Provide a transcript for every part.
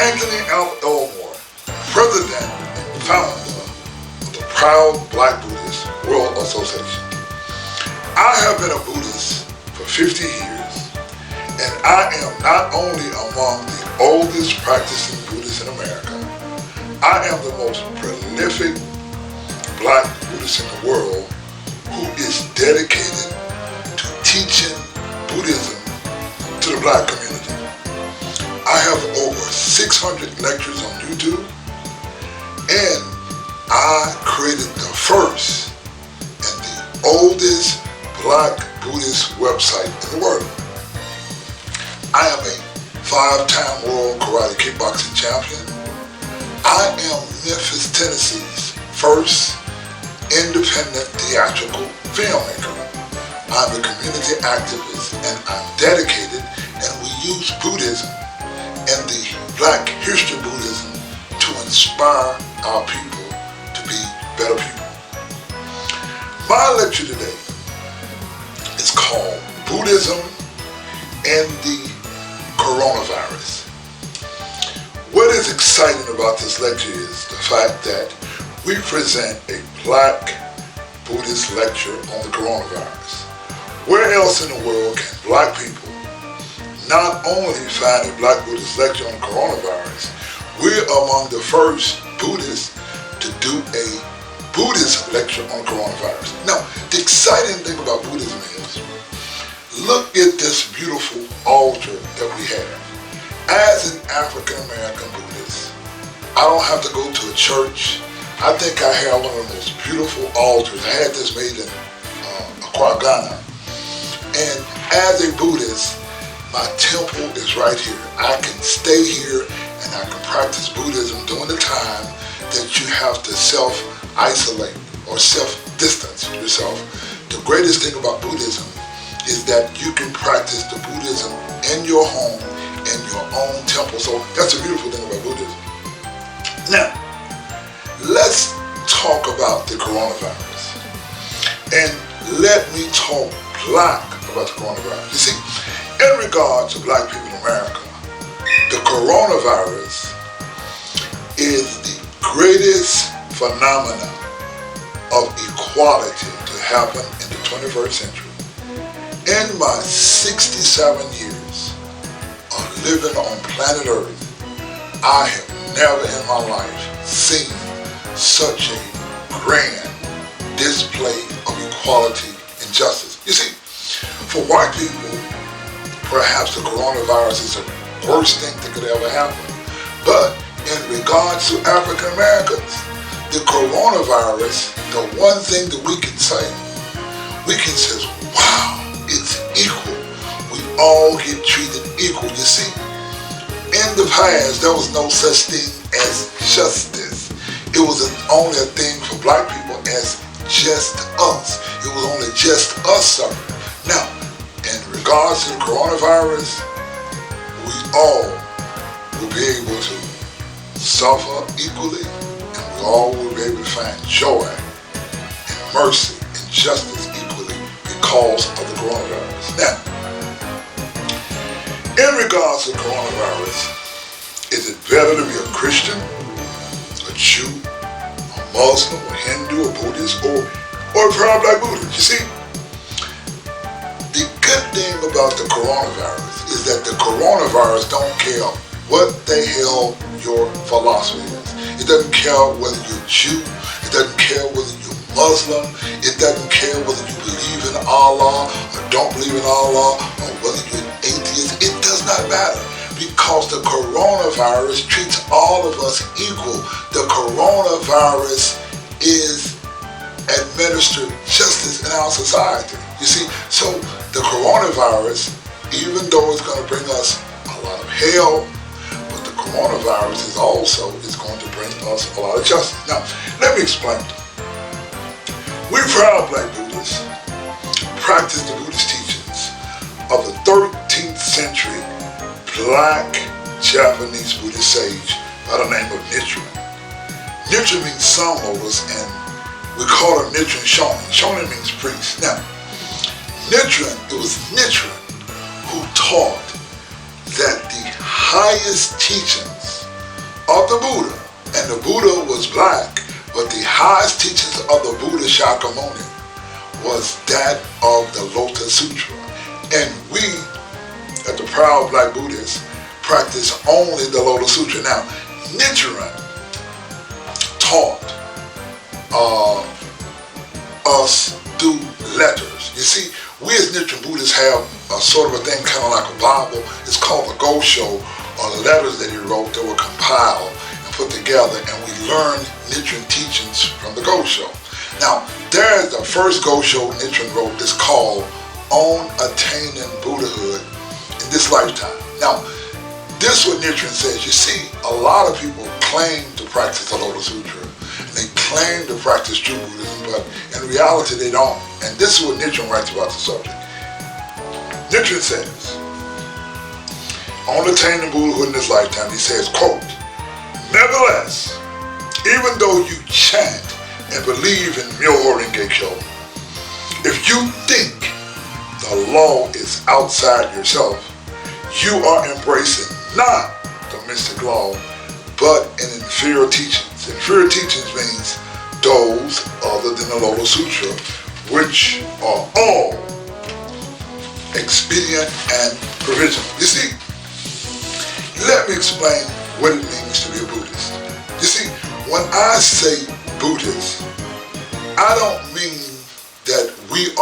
Anthony Elmore, president and founder of the proud Black Buddhist World Association. I have been a Buddhist for 50 years, and I am not only among the oldest practicing Buddhists in America, I am the most prolific Black Buddhist in the world who is dedicated to teaching Buddhism to the Black community. I have over 600 lectures on YouTube, and I created the first and the oldest Black Buddhist website in the world. I am a 5-time world karate kickboxing champion. I am Memphis, Tennessee's first independent theatrical filmmaker. I'm a community activist, and I'm dedicated, and we use Buddhism and the Black History Buddhism to inspire our people to be better people. My lecture today is called Buddhism and the Coronavirus. What is exciting about this lecture is the fact that we present a Black Buddhist lecture on the coronavirus. Where else in the world can Black people not only find a Black Buddhist lecture on coronavirus, we're among the first Buddhists to do a Buddhist lecture on coronavirus. Now, the exciting thing about Buddhism is, look at this beautiful altar that we have. As an African American Buddhist, I don't have to go to a church. I think I have one of the most beautiful altars. I had this made in Accra, Ghana. And as a Buddhist, my temple is right here. I can stay here and I can practice Buddhism during the time that you have to self-isolate or self-distance yourself. The greatest thing about Buddhism is that you can practice the Buddhism in your home, in your own temple. So that's a beautiful thing about Buddhism. Now, let's talk about the coronavirus. And let me talk Black about the coronavirus. You see, in regard to Black people in America, the coronavirus is the greatest phenomenon of equality to happen in the 21st century. In my 67 years of living on planet Earth, I have never in my life seen such a grand display of equality and justice. You see, for white people, perhaps the coronavirus is the worst thing that could ever happen. But in regards to African Americans, the coronavirus, the one thing that we can say is, wow, it's equal. We all get treated equal. You see, in the past, there was no such thing as justice. It was only a thing for Black people as just us. It was only just us suffering. Now, in regards to the coronavirus, we all will be able to suffer equally, and we all will be able to find joy and mercy and justice equally because of the coronavirus. Now, in regards to the coronavirus, is it better to be a Christian, a Jew, a Muslim, a Hindu, a Buddhist, or a proud Black Buddhist? You see, the good thing about the coronavirus is that the coronavirus don't care what the hell your philosophy is. It doesn't care whether you're Jew. It doesn't care whether you're Muslim. It doesn't care whether you believe in Allah or don't believe in Allah, or whether you're an atheist. It does not matter, because the coronavirus treats all of us equal. The coronavirus is administered justice in our society. You see, so the coronavirus, even though it's going to bring us a lot of hell, but the coronavirus is also going to bring us a lot of justice. Now, let me explain. We proud Black Buddhists practice the Buddhist teachings of the 13th century Black Japanese Buddhist sage by the name of Nichiren. Nichiren means sun lotus, and we call him Nichiren Shonin. Shonin means priest. Now, it was Nichiren who taught that the highest teachings of the Buddha, and the Buddha was black, but the highest teachings of the Buddha Shakyamuni was that of the Lotus Sutra. And we, at the Proud Black Buddhists, practice only the Lotus Sutra. Now, Nichiren taught us through letters. You see, we as Nichiren Buddhists have a sort of a thing kind of like a Bible. It's called a Gosho, or the letters that he wrote that were compiled and put together, and we learn Nichiren teachings from the Gosho. Now, there's the first Gosho Nichiren wrote that's called On Attaining Buddhahood in This Lifetime. Now, this is what Nichiren says. You see, a lot of people claim to practice the Lotus Sutra, and they claim to practice true Buddhism, but in reality they don't. And this is what Nichiren writes about the subject. Nichiren says, on attaining Buddhahood in this lifetime, he says, quote, nevertheless, even though you chant and believe in Myoho Renge Kyo, if you think the law is outside yourself, you are embracing not the mystic law, but an inferior teachings. Inferior teachings means those other than the Lotus Sutra, which are all expedient and provisional. You see, let me explain what it means to be a Buddhist. You see, when I say Buddhist, I don't mean that we're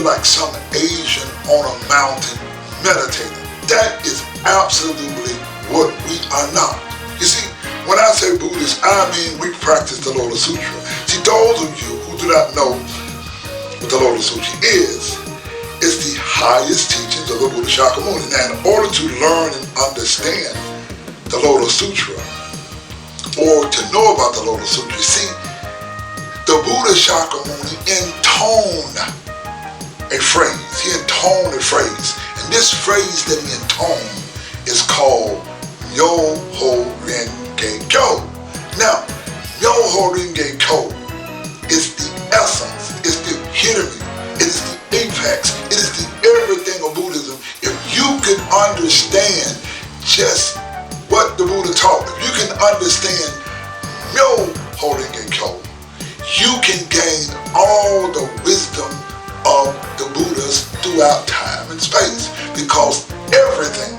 like some Asian on a mountain meditating. That is absolutely what we are not. You see, when I say Buddhist, I mean we practice the Lotus Sutra. See, those of you who do not know what the Lotus Sutra is the highest teachings of the Buddha Shakyamuni. Now, in order to learn and understand the Lotus Sutra, or to know about the Lotus Sutra, you see, the Buddha Shakyamuni intoned a phrase. He intoned a phrase. And this phrase that he intoned is called Myoho Renge Kyo. Now, Myoho Renge Kyo is the essence, it's the epitome, it is the apex, it is the everything of Buddhism. If you can understand just what the Buddha taught, if you can understand Myoho Renge Kyo, you can gain all the wisdom of the Buddhas throughout time and space, because everything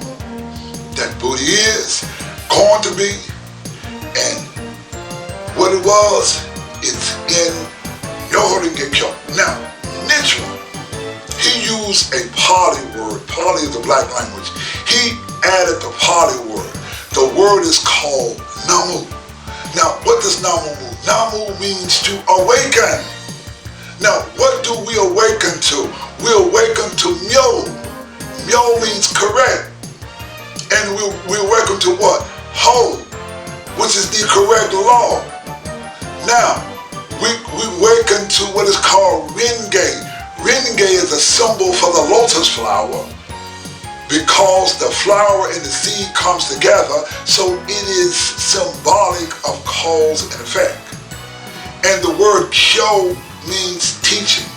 that Buddha is going to be and what it was, it's in Myoho Renge Kyo. Now, Nichiren, he used a Pali word. Pali is the black language. He added the Pali word. The word is called Namu. Now, what does Namu mean? Namu means to awaken. Now, what do we awaken to? We awaken to Myo. Myo means correct. And we awaken to what? Ho, which is the correct law. Now, we awaken to what is called Renge. Renge is a symbol for the lotus flower, because the flower and the seed comes together, so it is symbolic of cause and effect. And the word Kyo means teachings.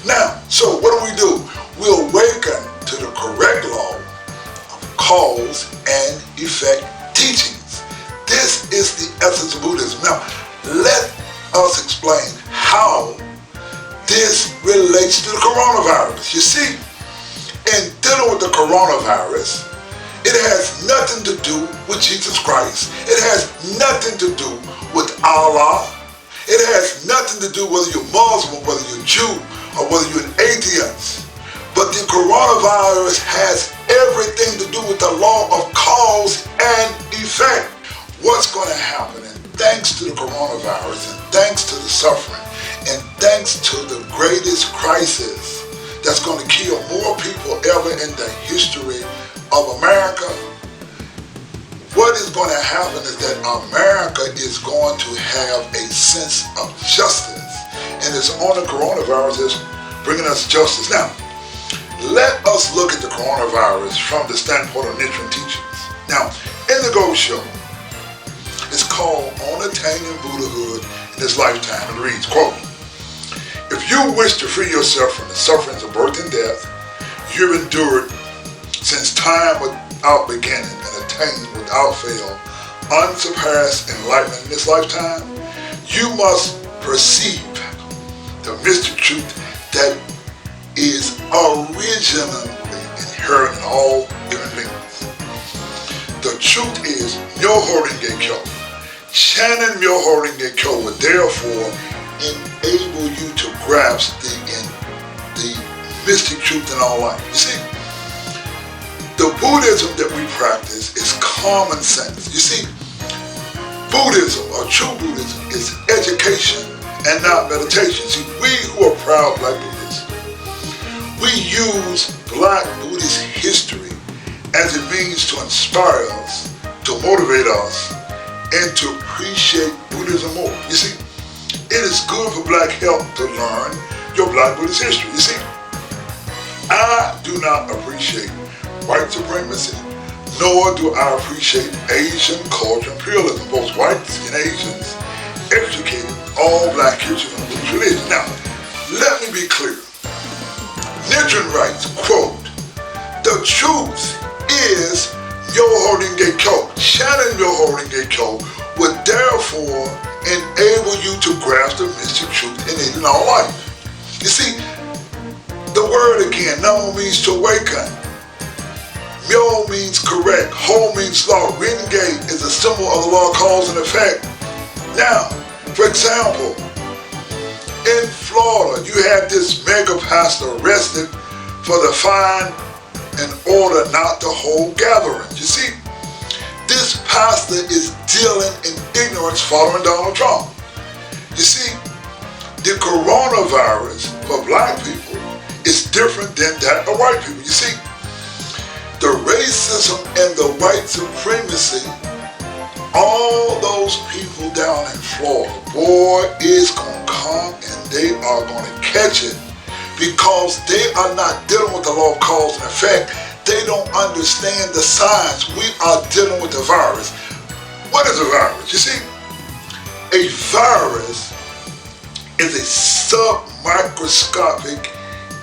Now, so what do? We awaken to the correct law of cause and effect teachings. This is the essence of Buddhism. Now, let us explain how this relates to the coronavirus. You see, in dealing with the coronavirus, it has nothing to do with Jesus Christ. It has nothing to do with Allah. It has nothing to do whether you're Muslim, whether you're Jew, or whether you're an atheist. But the coronavirus has everything to do with the law of cause and effect. What's going to happen? And thanks to the coronavirus, and thanks to the suffering, and thanks to the greatest crisis that's going to kill more people ever in the history of America, what is going to happen is that America is going to have a sense of justice. And it's on the coronavirus that's bringing us justice. Now, let us look at the coronavirus from the standpoint of Nichiren teachings. Now, in the Gosho, it's called On Attaining Buddhahood in This Lifetime. It reads, quote, if you wish to free yourself from the sufferings of birth and death you've endured since time without beginning and attain without fail unsurpassed enlightenment in this lifetime, you must perceive the mystic truth that is originally inherent in all human beings. The truth is Myoho Renge Kyo. Chanting Myoho Renge Kyo would therefore enable you to grasp the mystic truth in all life. You see, the Buddhism that we practice is common sense. You see, Buddhism, or true Buddhism, is education and not meditation. See, we who are proud Black Buddhists, we use Black Buddhist history as it means to inspire us, to motivate us, and to appreciate Buddhism more. You see, it is good for Black health to learn your Black Buddhist history. You see, I do not appreciate white supremacy, nor do I appreciate Asian culture imperialism. Both whites and Asians educated all Black history from Buddhist religion. Now, let me be clear. Nichiren writes, quote, "The truth is Myoho Renge Kyo. Chanting Myoho Renge Kyo would therefore enable you to grasp the mystic truth in all life." You see, the word again, Namo means to awaken. Myo means correct. Ho means law. Renge is a symbol of the law of cause and effect. Now, for example, in Florida, you had this mega pastor arrested for the fine in order not to hold gatherings. You see, this pastor is dealing in ignorance following Donald Trump. You see, the coronavirus for Black people is different than that of white people. You see, the racism and the white supremacy, all those people down in Florida, boy, is going to come and they are going to catch it because they are not dealing with the law of cause and effect. They don't understand the science. We are dealing with the virus. What is a virus? You see, a virus is a submicroscopic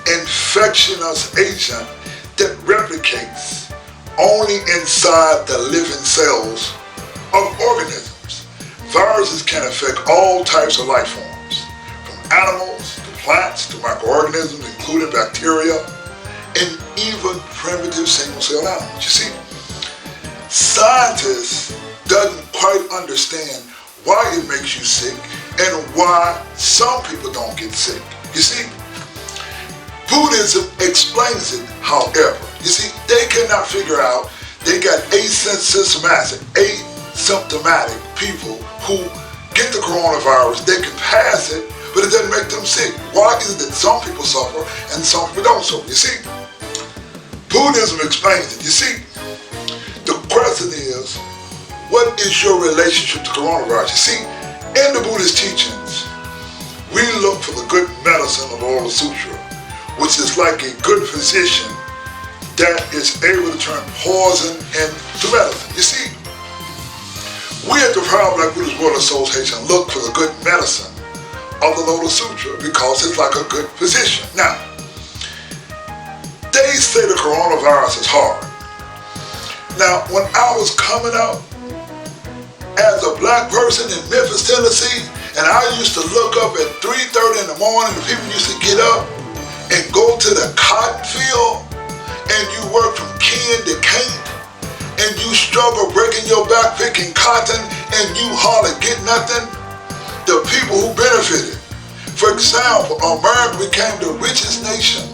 infectious agent that replicates only inside the living cells of organisms. Viruses can affect all types of life forms, from animals to plants to microorganisms, including bacteria, and even primitive single-cell animals. You see, scientists doesn't quite understand why it makes you sick and why some people don't get sick. You see, Buddhism explains it, however. You see, they cannot figure out, they got asymptomatic people who get the coronavirus, they can pass it, but it doesn't make them sick. Why is it that some people suffer and some people don't suffer? You see, Buddhism explains it. You see, the question is, what is your relationship to coronavirus? You see, in the Buddhist teachings, we look for the good medicine of the Lotus Sutra, which is like a good physician that is able to turn poison into medicine. You see, we at the Proud Black Buddhist World Association look for the good medicine of the Lotus Sutra because it's like a good physician. Now, they say the coronavirus is hard. Now, when I was coming up as a Black person in Memphis, Tennessee, and I used to look up at 3:30 in the morning, and people used to get up and go to the cotton field, and you work from can to can't, and you struggle breaking your back picking cotton, and you hardly get nothing. The people who benefited. For example, America became the richest nation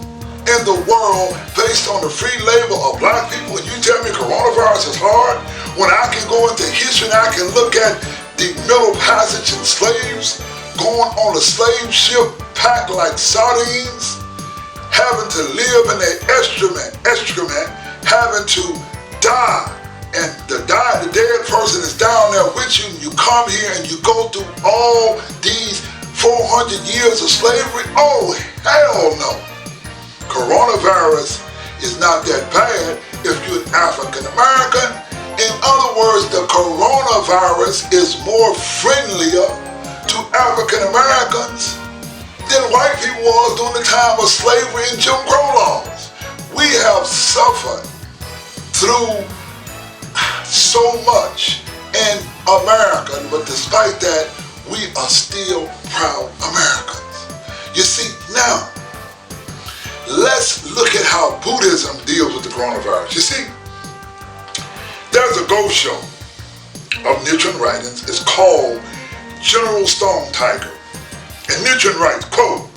in the world based on the free labor of Black people, and you tell me coronavirus is hard? When I can go into history and I can look at the Middle Passage and slaves going on a slave ship packed like sardines, having to live in their excrement, having to die, and the dead person is down there with you, and you come here and you go through all these 400 years of slavery? Oh, hell no. Coronavirus is not that bad if you're an African American. In other words, the coronavirus is more friendlier to African Americans than white people was during the time of slavery and Jim Crow laws. We have suffered through so much in America, but despite that, we are still proud Americans. You see, now, let's look at how Buddhism deals with the coronavirus. You see, there's a ghost show of Nichiren writings. It's called General Stone Tiger. And Nichiren writes, quote,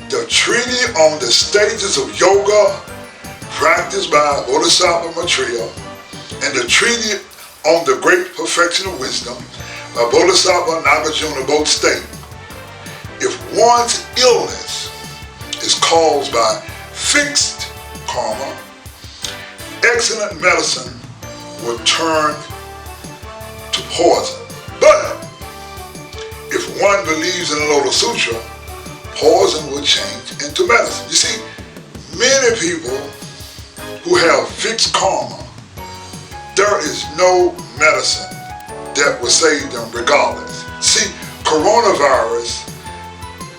"The treaty on the stages of yoga practiced by Bodhisattva Maitreya and the treaty on the great perfection of wisdom by Bodhisattva Nagarjuna both state, if one's illness is caused by fixed karma, excellent medicine will turn to poison. But if one believes in the Lotus Sutra, poison will change into medicine." You see, many people who have fixed karma, there is no medicine that will save them regardless. See, coronavirus,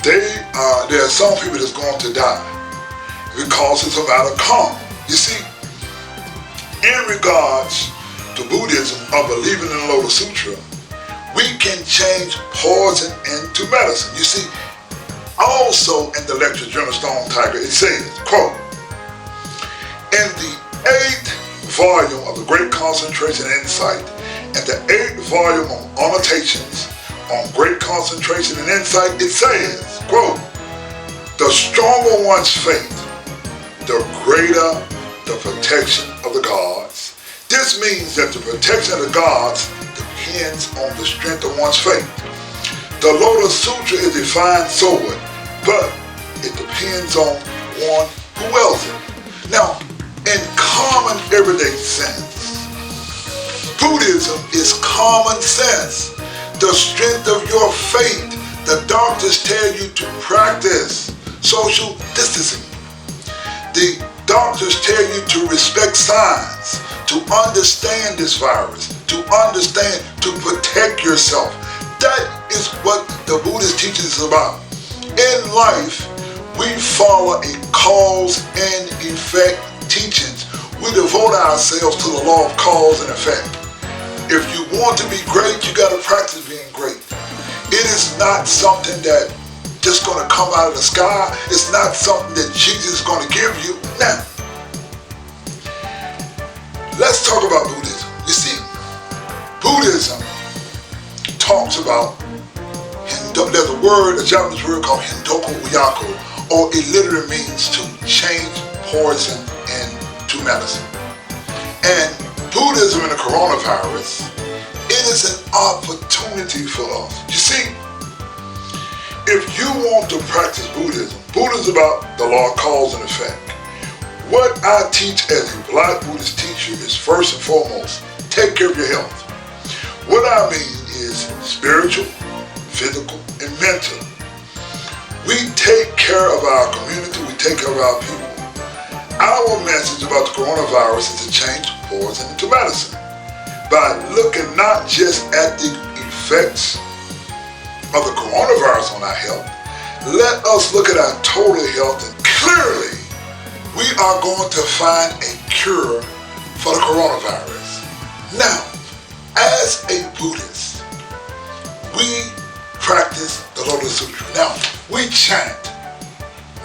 there are some people that's going to die because it's a matter of karma. You see, in regards to Buddhism of believing in the Lotus Sutra, we can change poison into medicine. You see, also in the lecture General Stone Tiger, it says, quote, "In the 8th volume of the Great Concentration and Insight and the 8th volume of Annotations on Great Concentration and Insight, it says, quote, the stronger one's faith, the greater the protection of the gods. This means that the protection of the gods depends on the strength of one's faith. The Lotus Sutra is defined so, but it depends on one who wills it." Now, in common everyday sense, Buddhism is common sense. The strength of your faith, the doctors tell you to practice social distancing. The doctors tell you to respect science, to understand this virus, to understand, to protect yourself. That is what the Buddhist teaching is about. In life, we follow a cause and effect teachings. We devote ourselves to the law of cause and effect. If you want to be great, you got to practice being great. It is not something that just going to come out of the sky. It's not something that Jesus is going to give you. Now, let's talk about Buddhism. You see, Buddhism talks about, there's a word, a Japanese word called Hindoku Uyako, or it literally means to change poison into medicine. And Buddhism and the coronavirus, it is an opportunity for us. You see, if you want to practice Buddhism, Buddhism is about the law of cause and effect. What I teach as a Black Buddhist teacher is first and foremost, take care of your health. What I mean is spiritual, physical, and mental. We take care of our community, we take care of our people. Our message about the coronavirus is to change poison into medicine by looking not just at the effects of the coronavirus on our health. Let us look at our total health, and clearly we are going to find a cure for the coronavirus. Now, as a Buddhist, we practice the Lotus Sutra. Now, we chant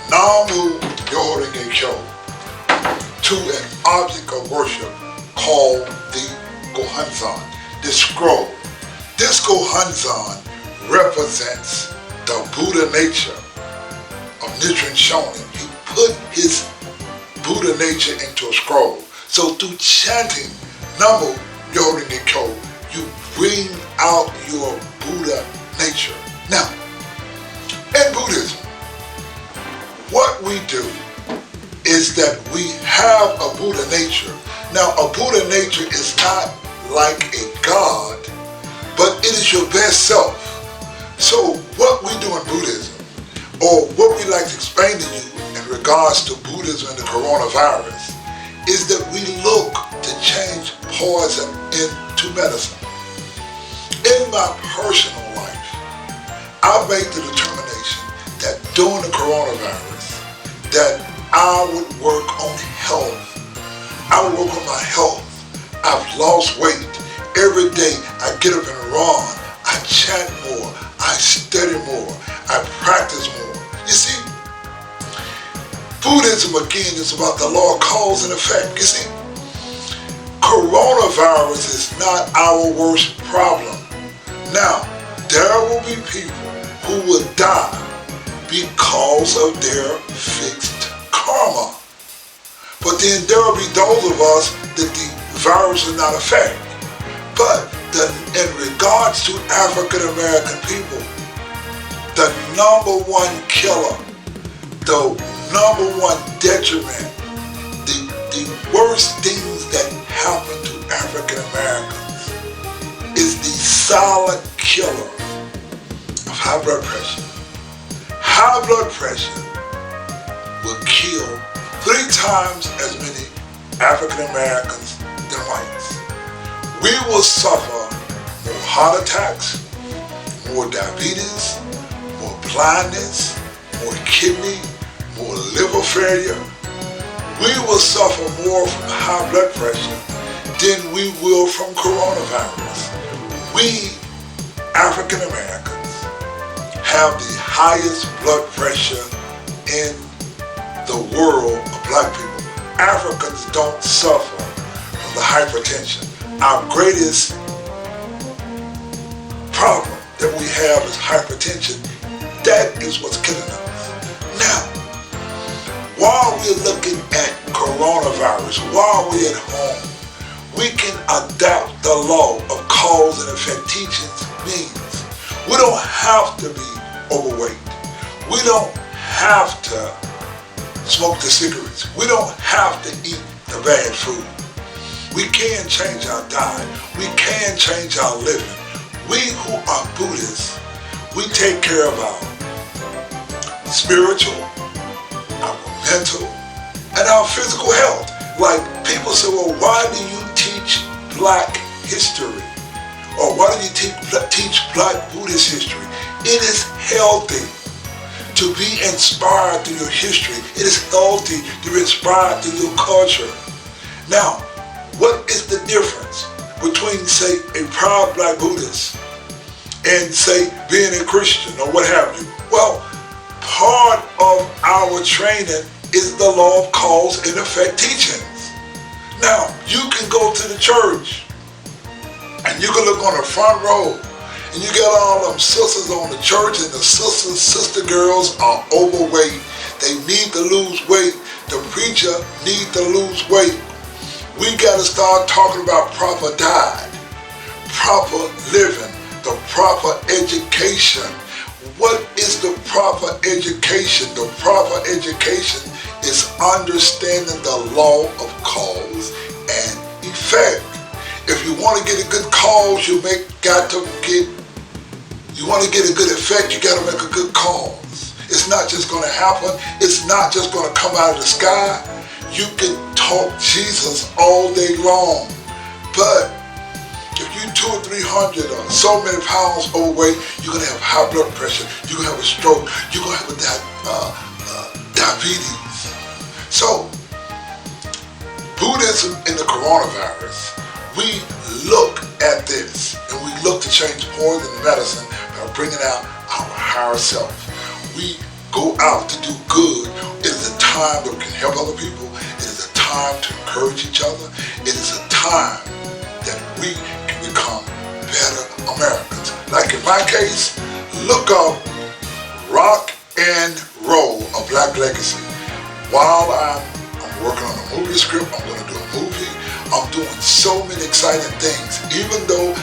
Myoho Renge Kyo to an object of worship called the Gohanzan, the scroll. This Gohanzan represents the Buddha nature of Nichiren Shonin. He put his Buddha nature into a scroll. So through chanting Myoho Renge Kyo, you bring out your Buddha nature. Now, in Buddhism, what we do is that we have a Buddha nature. Now, a Buddha nature is not like a God, but it is your best self. So what we do in Buddhism, or what we like to explain to you in regards to Buddhism and the coronavirus, is that we look to change poison into medicine. In my personal life, I made the determination that during the coronavirus, that I would work on health. I I work on my health. I've lost weight. Every day I get up and run. I chant more. I study more. I practice more. You see, Buddhism again is about the law of cause and effect. You see, coronavirus is not our worst problem. Now, there will be people who will die because of their fixed karma. But then there will be those of us that the virus will not affect. But in regards to African American people, the number one killer, the number one detriment, the worst things that happen to African Americans is the silent killer of high blood pressure. High blood pressure will kill 3 times as many African Americans than whites. We will suffer more heart attacks, more diabetes, more blindness, more kidney, more liver failure. We will suffer more from high blood pressure than we will from coronavirus. We, African Americans, have the highest blood pressure in the world of black people. Africans don't suffer from the hypertension. Our greatest problem that we have is hypertension. That is what's killing us. Now, while we're looking at coronavirus, while we're at home, we can adapt the law of cause and effect teachings. Means we don't have to be overweight. We don't have to smoke the cigarettes. We don't have to eat the bad food. We can change our diet. We can change our living. We who are Buddhists, we take care of our spiritual, our mental, and our physical health. Like people say, well, why do you teach black history? Or why do you teach black Buddhist history? It is healthy to be inspired through your history. It is healthy to be inspired through your culture. Now, what is the difference between, say, a proud black Buddhist and, say, being a Christian or what have you? Well, part of our training is the law of cause and effect teachings. Now, you can go to the church and you can look on the front row and you got all them sisters on the church, and the sister girls are overweight. They need to lose weight. The preacher needs to lose weight. We got to start talking about proper diet, proper living, the proper education. What is the proper education? The proper education is understanding the law of cause and effect. If you want to get a good cause, you want to get a good effect, you got to make a good cause. It's not just going to happen. It's not just going to come out of the sky. You can talk Jesus all day long, but if you're 200 or 300 or so many pounds overweight, you're going to have high blood pressure, you're going to have a stroke, you're going to have diabetes. So, Buddhism in the coronavirus, we look at this and we look to change poison and medicine by bringing out our higher self. We go out to do good. It is a time that we can help other people. It is a time to encourage each other. It is a time that we can become better Americans. Like in my case, look up Rock and Roll, A Black Legacy. While I'm working on a movie script, I'm going to do a movie. I'm doing so many exciting things. Even though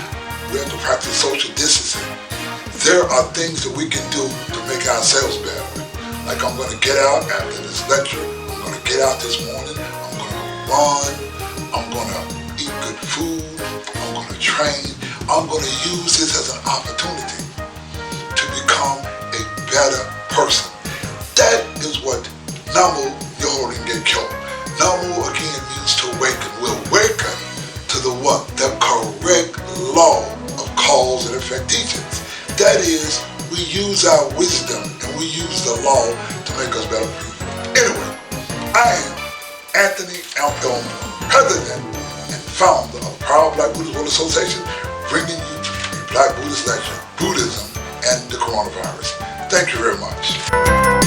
we have to practice social distancing, there are things that we can do to make ourselves better. Like I'm going to get out after this lecture. I'm going to get out this morning. I'm going to run. I'm going to eat good food. I'm going to train. I'm going to use this as an opportunity to become a better person. That is what Myoho Renge Kyo. Namo again means to awaken. We awaken to the what? The correct law of cause and effect teachings. That is, we use our wisdom and we use the law to make us better people. Anyway, I am Anthony Elmore. president and founder of the proud Black Buddhist World Association, bringing you the Black Buddhist Lecture, Buddhism and the Coronavirus. Thank you very much.